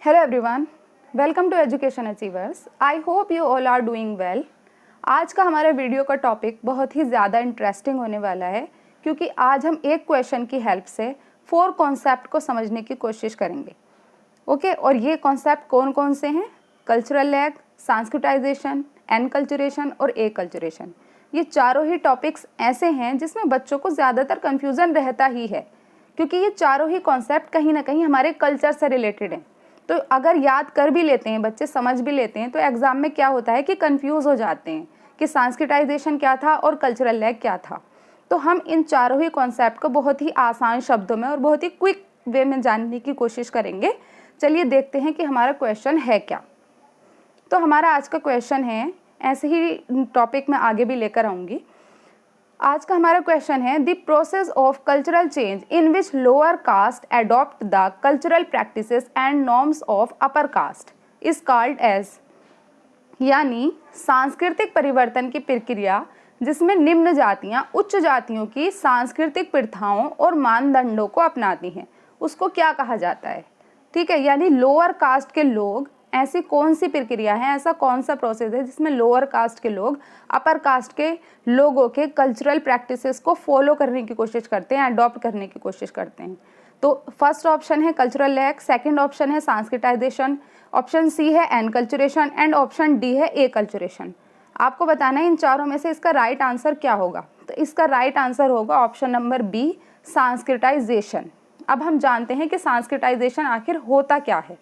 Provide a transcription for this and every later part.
Hello everyone, welcome to Education Achievers. I hope you all are doing well. आज का हमारे video का topic बहुत ही ज़्यादा इंटरेस्टिंग होने वाला है क्योंकि आज हम एक क्वेश्चन की हेल्प से 4 कॉन्सेप्ट को समझने की कोशिश करेंगे। ओके, और ये कॉन्सेप्ट कौन कौन से हैं? कल्चरल लैग, सांस्कृताइजेशन, एनकल्चरेशन और एकल्चरेशन। ये चारों ही टॉपिक्स ऐसे हैं जिसमें बच्चों को ज़्यादातर कन्फ्यूज़न रहता ही है क्योंकि ये चारों ही कॉन्सेप्ट कहीं ना कहीं हमारे कल्चर से रिलेटेड हैं। तो अगर याद कर भी लेते हैं बच्चे, समझ भी लेते हैं, तो एग्ज़ाम में क्या होता है कि कंफ्यूज हो जाते हैं कि सांस्कृताइजेशन क्या था और कल्चरल लैग क्या था। तो हम इन चारों ही कॉन्सेप्ट को बहुत ही आसान शब्दों में और बहुत ही क्विक वे में जानने की कोशिश करेंगे। चलिए देखते हैं कि हमारा क्वेश्चन है क्या। तो हमारा आज का क्वेश्चन है, ऐसे ही टॉपिक मैं आगे भी लेकर आऊँगी। आज का हमारा क्वेश्चन है the process of cultural change in which lower caste adopt the cultural practices and norms of upper caste is called as, यानी सांस्कृतिक परिवर्तन की प्रक्रिया जिसमें निम्न जातियां उच्च जातियों की सांस्कृतिक प्रथाओं और मानदंडों को अपनाती हैं, उसको क्या कहा जाता है? ठीक है, यानी लोअर कास्ट के लोग, ऐसी कौन सी प्रक्रिया है, ऐसा कौन सा प्रोसेस है जिसमें लोअर कास्ट के लोग अपर कास्ट के लोगों के कल्चरल प्रैक्टिसेस को फॉलो करने की कोशिश करते हैं, अडॉप्ट करने की कोशिश करते हैं? तो फर्स्ट ऑप्शन है कल्चरल लैग, सेकंड ऑप्शन है सांस्कृताइजेशन, ऑप्शन सी है एनकल्चरेशन एंड ऑप्शन डी है एकल्चरेशन। आपको बताना है इन चारों में से इसका राइट आंसर क्या होगा। तो इसका राइट आंसर होगा ऑप्शन नंबर बी, सांस्कृताइजेशन। अब हम जानते हैं कि सांस्कृताइजेशन आखिर होता क्या है,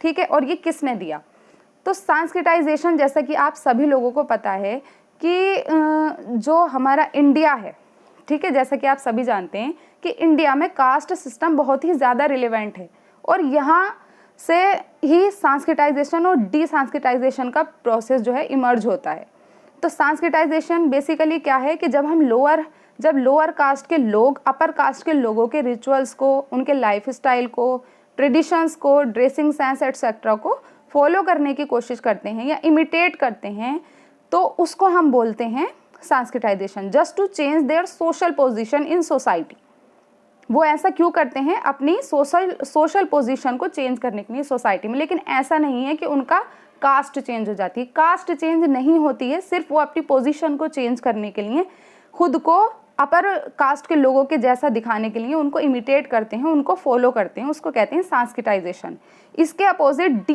ठीक है, और ये किसने दिया। तो सांस्कृताइजेशन, जैसा कि आप सभी लोगों को पता है कि जो हमारा इंडिया है, ठीक है, जैसा कि आप सभी जानते हैं कि इंडिया में कास्ट सिस्टम बहुत ही ज़्यादा रिलेवेंट है और यहाँ से ही सांस्कृताइजेशन और डिसांस्कृताइजेशन का प्रोसेस जो है इमर्ज होता है। तो सांस्कृताइजेशन बेसिकली क्या है कि जब लोअर कास्ट के लोग अपर कास्ट के लोगों के रिचुअल्स को, उनके लाइफ स्टाइल को, ट्रेडिशंस को, ड्रेसिंग सेंस एटसेट्रा को फॉलो करने की कोशिश करते हैं या इमिटेट करते हैं, तो उसको हम बोलते हैं sanskritization. Just to change their social position in society. वो ऐसा क्यों करते हैं? अपनी सोशल पोजीशन को चेंज करने के लिए सोसाइटी में। लेकिन ऐसा नहीं है कि उनका कास्ट चेंज हो जाती है, कास्ट चेंज नहीं होती है, सिर्फ वो अपनी पोजीशन को चेंज करने के लिए, खुद को अपर कास्ट के लोगों के जैसा दिखाने के लिए उनको इमिटेट करते हैं, उनको फॉलो करते हैं, उसको कहते हैं सांस्कृताइजेशन। इसके अपोजिट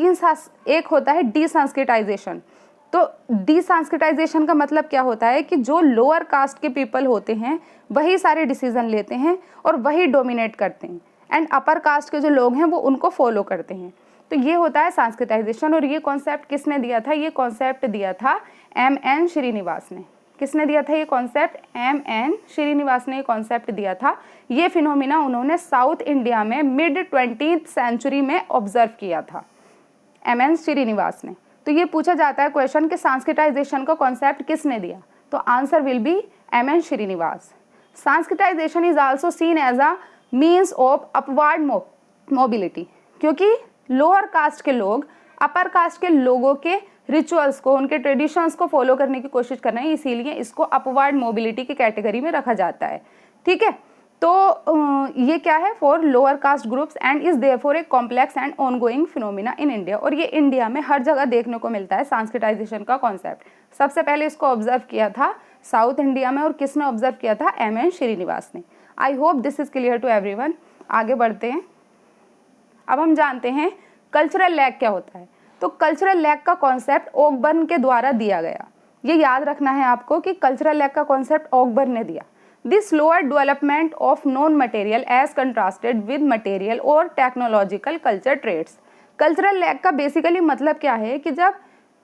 एक होता है डिसंस्कृताइजेशन। तो डिसंस्कृताइजेशन का मतलब क्या होता है कि जो लोअर कास्ट के पीपल होते हैं वही सारे डिसीजन लेते हैं और वही डोमिनेट करते हैं, एंड अपर कास्ट के जो लोग हैं वो उनको फॉलो करते हैं। तो ये होता है सांस्कृताइजेशन। और ये कॉन्सेप्ट किसने दिया था? ये कॉन्सेप्ट दिया था M.N. श्रीनिवास ने। किसने दिया था ये कॉन्सेप्ट? M.N. श्रीनिवास ने ये कॉन्सेप्ट दिया था। ये फिनोमिना उन्होंने साउथ इंडिया में मिड 20th सेंचुरी में ऑब्जर्व किया था, M.N. श्रीनिवास ने। तो ये पूछा जाता है क्वेश्चन कि सांस्कृताइजेशन का कॉन्सेप्ट किसने दिया, तो answer will be M.N. Srinivas. Sanskritization is also seen as a means of upward mobility, क्योंकि लोअर कास्ट के लोग अपर कास्ट के लोगों के रिचुअल्स को, उनके ट्रेडिशंस को फॉलो करने की कोशिश कर रहे हैं, इसीलिए इसको अपवर्ड मोबिलिटी की कैटेगरी में रखा जाता है। ठीक है, तो ये क्या है? For lower caste groups and is therefore a complex and ongoing phenomena in India. और ये इंडिया में हर जगह देखने को मिलता है सांस्कृताइजेशन का कॉन्सेप्ट। सबसे पहले इसको ऑब्जर्व किया था साउथ इंडिया में, और किसने ऑब्जर्व किया था? M.N. श्रीनिवास ने। I hope this is clear to everyone. आगे बढ़ते हैं। अब हम जानते हैं कल्चरल लैग क्या होता है। तो कल्चरल लैग का कॉन्सेप्ट ऑकबर्न के द्वारा दिया गया। ये याद रखना है आपको कि कल्चरल लैग का कॉन्सेप्ट ऑकबर्न ने दिया। This slower development of non material as contrasted with material और technological culture traits. Cultural lag का बेसिकली मतलब क्या है कि जब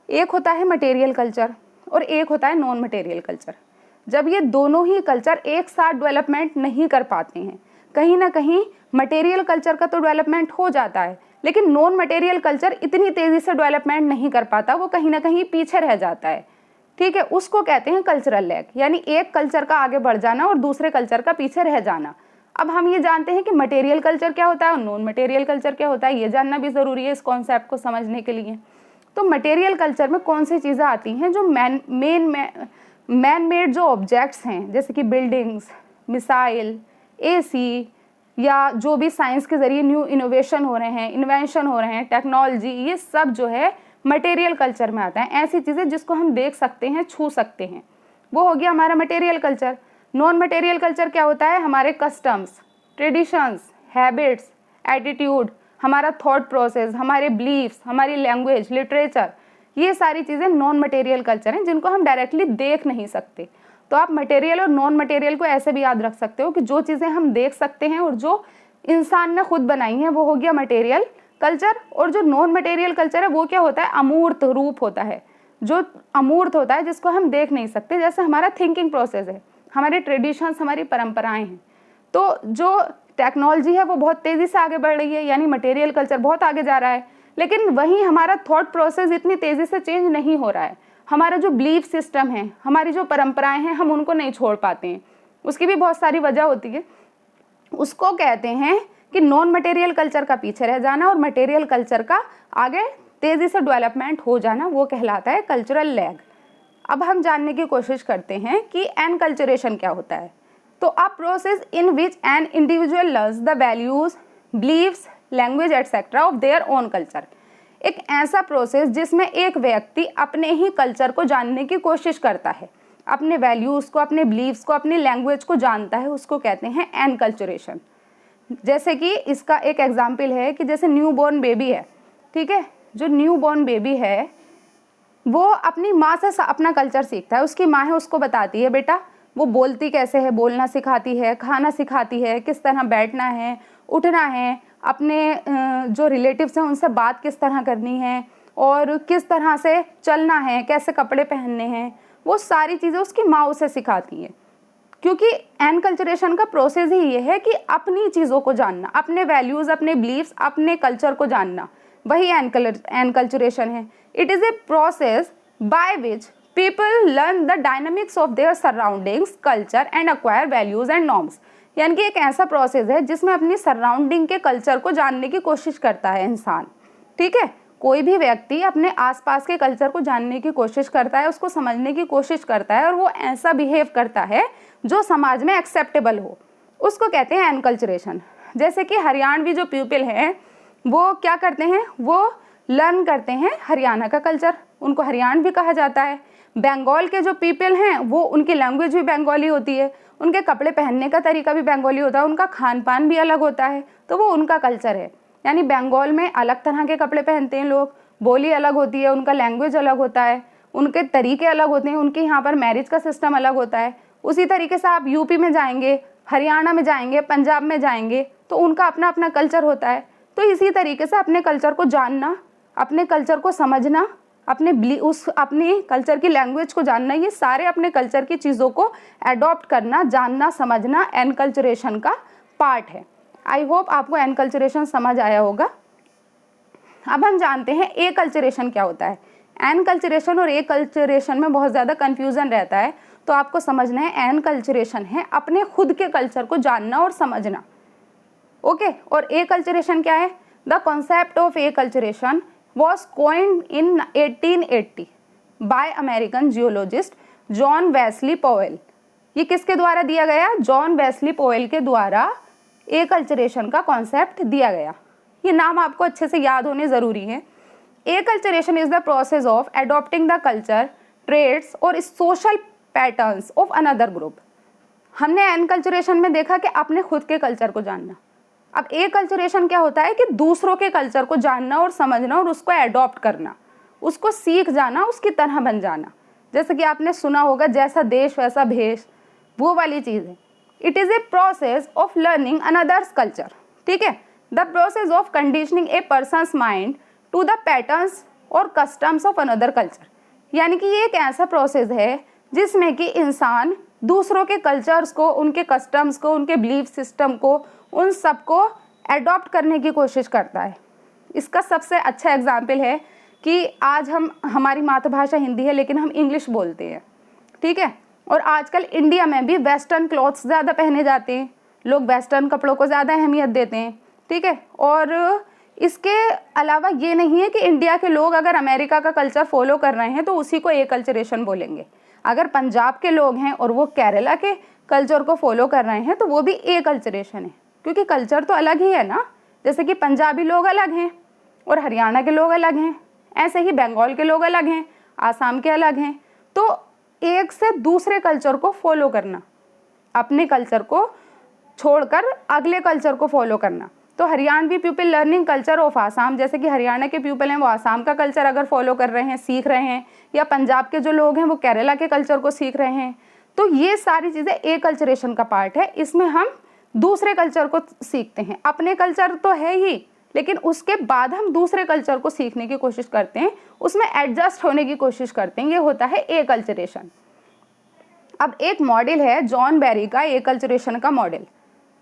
एक होता है मटेरियल कल्चर और एक होता है नॉन मटेरियल कल्चर, जब ये दोनों ही कल्चर एक साथ डेवलपमेंट नहीं कर पाते हैं, कहीं ना कहीं मटेरियल कल्चर का तो डेवलपमेंट हो जाता है लेकिन नॉन मटेरियल कल्चर इतनी तेज़ी से डेवलपमेंट नहीं कर पाता, वो कहीं ना कहीं पीछे रह जाता है। ठीक है, उसको कहते हैं कल्चरल लैग, यानी एक कल्चर का आगे बढ़ जाना और दूसरे कल्चर का पीछे रह जाना। अब हम ये जानते हैं कि मटेरियल कल्चर क्या होता है और नॉन मटेरियल कल्चर क्या होता है, ये जानना भी ज़रूरी है इस कॉन्सेप्ट को समझने के लिए। तो मटेरियल कल्चर में कौन सी चीज़ें आती हैं? जो मैन मेड जो ऑब्जेक्ट्स हैं, जैसे कि बिल्डिंग्स, मिसाइल, AC, या जो भी साइंस के ज़रिए न्यू इनोवेशन हो रहे हैं, इन्वेंशन हो रहे हैं, टेक्नोलॉजी, ये सब जो है मटेरियल कल्चर में आता है। ऐसी चीज़ें जिसको हम देख सकते हैं, छू सकते हैं, वो हो गया हमारा material culture. Non material culture क्या होता है? हमारे कस्टम्स, ट्रेडिशंस, हैबिट्स, एटीट्यूड, हमारा थॉट प्रोसेस, हमारे बिलीफ्स, हमारी लैंग्वेज, लिटरेचर, ये सारी चीज़ें नॉन मटेरियल कल्चर हैं जिनको हम डायरेक्टली देख नहीं सकते। तो आप मटेरियल और नॉन मटेरियल को ऐसे भी याद रख सकते हो कि जो चीज़ें हम देख सकते हैं और जो इंसान ने खुद बनाई हैं वो हो गया मटेरियल कल्चर, और जो नॉन मटेरियल कल्चर है वो क्या होता है? अमूर्त रूप होता है, जो अमूर्त होता है, जिसको हम देख नहीं सकते। जैसे हमारा थिंकिंग प्रोसेस है, हमारे ट्रेडिशंस, हमारी परंपराएं हैं। तो जो टेक्नोलॉजी है वो बहुत तेज़ी से आगे बढ़ रही है, यानी मटेरियल कल्चर बहुत आगे जा रहा है, लेकिन वहीं हमारा थॉट प्रोसेस इतनी तेज़ी से चेंज नहीं हो रहा है। हमारा जो बिलीफ सिस्टम है, हमारी जो परंपराएं हैं, हम उनको नहीं छोड़ पाते हैं। उसकी भी बहुत सारी वजह होती है। उसको कहते हैं कि नॉन मटेरियल कल्चर का पीछे रह जाना और मटेरियल कल्चर का आगे तेज़ी से डेवलपमेंट हो जाना, वो कहलाता है कल्चरल लैग। अब हम जानने की कोशिश करते हैं कि एनकल्चरेशन क्या होता है। तो a process in which an individual learns the values, beliefs, language etcetera of their own culture. एक ऐसा प्रोसेस जिसमें एक व्यक्ति अपने ही कल्चर को जानने की कोशिश करता है, अपने वैल्यूज़ को, अपने बिलीव्स को, अपनी लैंग्वेज को जानता है, उसको कहते हैं एनकल्चरेशन। जैसे कि इसका एक एग्जाम्पल है कि जैसे न्यू बॉर्न बेबी है, ठीक है, जो न्यू बॉर्न बेबी है वो अपनी माँ से अपना कल्चर सीखता है। उसकी माँ है, उसको बताती है बेटा वो बोलती कैसे है, बोलना सिखाती है, खाना सिखाती है, किस तरह बैठना है, उठना है, अपने जो रिलेटिव्स हैं उनसे बात किस तरह करनी है, और किस तरह से चलना है, कैसे कपड़े पहनने हैं, वो सारी चीज़ें उसकी माँ उसे सिखाती है। क्योंकि एनकल्चरेशन का प्रोसेस ही ये है कि अपनी चीज़ों को जानना, अपने वैल्यूज़, अपने बिलीव्स, अपने कल्चर को जानना, वही एनकल्चरेशन है। It is a process by which people learn the dynamics of their surroundings, culture and acquire values and norms. यानी कि एक ऐसा प्रोसेस है जिसमें अपनी सराउंडिंग के कल्चर को जानने की कोशिश करता है इंसान, ठीक है। कोई भी व्यक्ति अपने आसपास के कल्चर को जानने की कोशिश करता है, उसको समझने की कोशिश करता है, और वो ऐसा बिहेव करता है जो समाज में एक्सेप्टेबल हो, उसको कहते हैं एनकल्चरेशन। जैसे कि हरियाणवी जो पीपल हैं वो क्या करते हैं? वो लर्न करते हैं हरियाणा का कल्चर, उनको हरियाणवी कहा जाता है। बंगाल के जो पीपल हैं वो, उनकी लैंग्वेज भी बंगाली होती है, उनके कपड़े पहनने का तरीका भी बंगाली होता है, उनका खान पान भी अलग होता है, तो वो उनका कल्चर है। यानी बंगाल में अलग तरह के कपड़े पहनते हैं लोग, बोली अलग होती है, उनका लैंग्वेज अलग होता है, उनके तरीके अलग होते हैं, उनके यहाँ पर मैरिज का सिस्टम अलग होता है। उसी तरीके से आप यूपी में जाएंगे, हरियाणा में जाएंगे, पंजाब में जाएंगे, तो उनका अपना अपना कल्चर होता है। तो इसी तरीके से अपने कल्चर को जानना, अपने कल्चर को समझना, अपनी कल्चर की लैंग्वेज को जानना, ये सारे अपने कल्चर की चीज़ों को एडॉप्ट करना, जानना, समझना एनकल्चरेशन का पार्ट है। आई होप आपको एनकल्चरेशन समझ आया होगा। अब हम जानते हैं एकल्चरेशन क्या होता है। एनकल्चरेशन और एकल्चरेशन में बहुत ज़्यादा कन्फ्यूज़न रहता है, तो आपको समझना है एनकल्चरेशन है अपने खुद के कल्चर को जानना और समझना, ओके। और एकल्चरेशन क्या है? The concept of acculturation was coined in 1880 by American geologist John Wesley Powell. ये किसके द्वारा दिया गया? जॉन वेस्ली पॉवेल के द्वारा एकल्चरेशन का कॉन्सेप्ट दिया गया। ये नाम आपको अच्छे से याद होने ज़रूरी है। Acculturation is the process of adopting the culture, traits और social patterns of another group. हमने एनकल्चरेशन में देखा कि अपने खुद के कल्चर को जानना। अब एकल्चरेशन क्या होता है कि दूसरों के कल्चर को जानना और समझना और उसको एडॉप्ट करना, उसको सीख जाना, उसकी तरह बन जाना। जैसे कि आपने सुना होगा जैसा देश वैसा भेष, वो वाली चीज़ है। It is a process of learning another's culture, ठीक है। The process of conditioning a person's mind to the patterns और कस्टम्स ऑफ अनदर कल्चर। यानी कि ये एक ऐसा प्रोसेस है जिसमें कि इंसान दूसरों के कल्चर्स को, उनके कस्टम्स को, उनके बिलीफ सिस्टम को, उन सबको एडॉप्ट करने की कोशिश करता है। इसका सबसे अच्छा एग्जाम्पल है कि आज हमारी मातृभाषा हिंदी है लेकिन हम इंग्लिश बोलते हैं, ठीक है। और आजकल इंडिया में भी वेस्टर्न क्लॉथ्स ज़्यादा पहने जाते हैं, लोग वेस्टर्न कपड़ों को ज़्यादा अहमियत देते हैं, ठीक है। और इसके अलावा ये नहीं है कि इंडिया के लोग अगर अमेरिका का कल्चर फॉलो कर रहे हैं तो उसी को एकल्चरेशन बोलेंगे। अगर पंजाब के लोग हैं और वो केरला के कल्चर को फॉलो कर रहे हैं तो वो भी एकल्चरेशन है। क्योंकि कल्चर तो अलग ही है ना। जैसे कि पंजाबी लोग अलग हैं और हरियाणा के लोग अलग हैं, ऐसे ही बंगाल के लोग अलग हैं, आसाम के अलग हैं। तो एक से दूसरे कल्चर को फॉलो करना, अपने कल्चर को छोड़कर अगले कल्चर को फॉलो करना। तो Haryanvi people learning culture of Assam, जैसे कि हरियाणा के पीपल हैं वो आसाम का कल्चर अगर फॉलो कर रहे हैं, सीख रहे हैं, या पंजाब के जो लोग हैं वो केरला के कल्चर को सीख रहे हैं। तो ये सारी चीज़ें एकल्चरेशन का पार्ट है। इसमें हम दूसरे कल्चर को सीखते हैं। अपने कल्चर तो है ही, लेकिन उसके बाद हम दूसरे कल्चर को सीखने की कोशिश करते हैं, उसमें एडजस्ट होने की कोशिश करते हैं। ये होता है एकल्चरेशन। अब एक मॉडल है जॉन बेरी का एकल्चरेशन का मॉडल,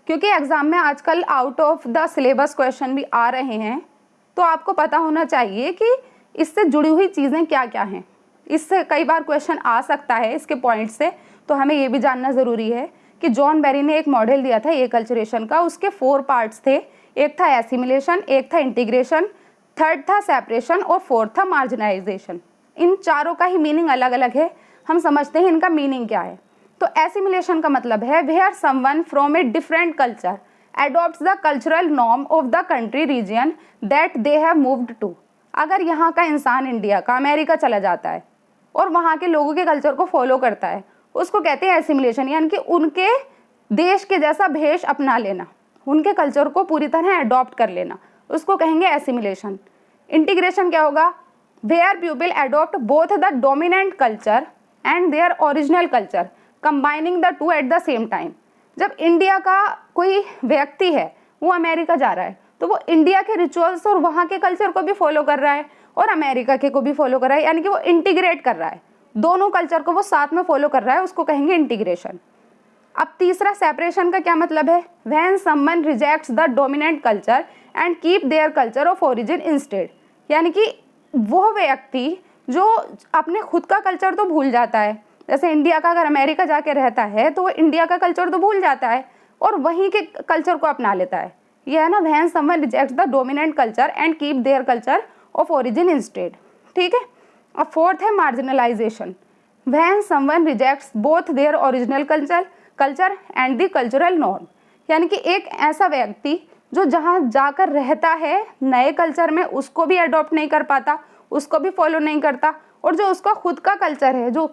क्योंकि एग्जाम में आजकल out of the syllabus question भी आ रहे हैं, तो आपको पता होना चाहिए कि इससे जुड़ी हुई चीज़ें क्या क्या हैं। इससे कई बार क्वेश्चन आ सकता है इसके पॉइंट से, तो हमें ये भी जानना ज़रूरी है कि जॉन बेरी ने एक मॉडल दिया था एकल्चरेशन का। उसके 4 पार्ट्स थे। एक था एसिमिलेशन, एक था इंटीग्रेशन, थर्ड था सेपरेशन और फोर्थ था मार्जिनाइजेशन। इन चारों का ही मीनिंग अलग अलग है, हम समझते हैं इनका मीनिंग क्या है। तो एसिमिलेशन का मतलब है where someone from a different culture adopts the cultural norm of the country region that they have moved to. अगर यहाँ का इंसान इंडिया का अमेरिका चला जाता है और वहाँ के लोगों के कल्चर को फॉलो करता है, उसको कहते हैं एसिमिलेशन, यानी कि उनके देश के जैसा भेष अपना लेना, उनके कल्चर को पूरी तरह अडॉप्ट कर लेना, उसको कहेंगे एसिमिलेशन। इंटीग्रेशन क्या होगा? Where people adopt both the dominant culture and their original culture combining the two at the same time. जब इंडिया का कोई व्यक्ति है वो अमेरिका जा रहा है, तो वो इंडिया के रिचुअल्स और वहाँ के कल्चर को भी फॉलो कर रहा है और अमेरिका के को भी फॉलो कर रहा है, यानी कि वो इंटीग्रेट कर रहा है, दोनों कल्चर को वो साथ में फॉलो कर रहा है, उसको कहेंगे इंटीग्रेशन। अब तीसरा सेपरेशन का क्या मतलब है? When someone rejects the dominant culture and keep their culture of origin instead, यानी कि वो व्यक्ति जो अपने खुद का कल्चर तो भूल जाता है, जैसे इंडिया का अगर अमेरिका जाके रहता है तो वो इंडिया का कल्चर तो भूल जाता है और वहीं के कल्चर को अपना लेता है। यह है ना, when someone rejects the dominant culture and keep their culture of origin instead. ठीक है। अब फोर्थ है marginalisation, when someone rejects both there original culture and the cultural norm, यानी कि एक ऐसा व्यक्ति जो जहाँ जाकर रहता है नए कल्चर में उसको भी अडॉप्ट नहीं कर पाता, उसको भी फॉलो नहीं करता, और जो उसका खुद का कल्चर है जो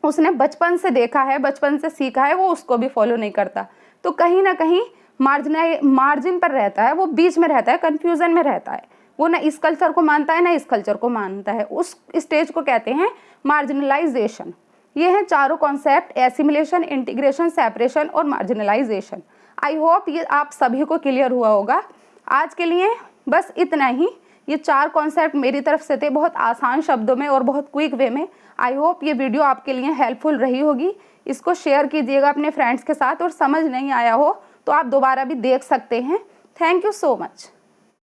उसने बचपन से देखा है, बचपन से सीखा है, वो उसको भी फॉलो नहीं करता। तो कहीं ना कहीं मार्जिन पर रहता है, वो बीच में रहता है, कन्फ्यूज़न में रहता है, वो ना इस कल्चर को मानता है ना इस कल्चर को मानता है। उस स्टेज को कहते हैं मार्जिनलाइजेशन। ये हैं चारों कॉन्सेप्ट, एसिमिलेशन, इंटीग्रेशन, सेपरेशन और मार्जिनलाइजेशन। आई होप ये आप सभी को क्लियर हुआ होगा। आज के लिए बस इतना ही। ये 4 कॉन्सेप्ट मेरी तरफ से थे, बहुत आसान शब्दों में और बहुत क्विक वे में। आई होप ये वीडियो आपके लिए हेल्पफुल रही होगी। इसको शेयर कीजिएगा अपने फ्रेंड्स के साथ, और समझ नहीं आया हो तो आप दोबारा भी देख सकते हैं। Thank you so much.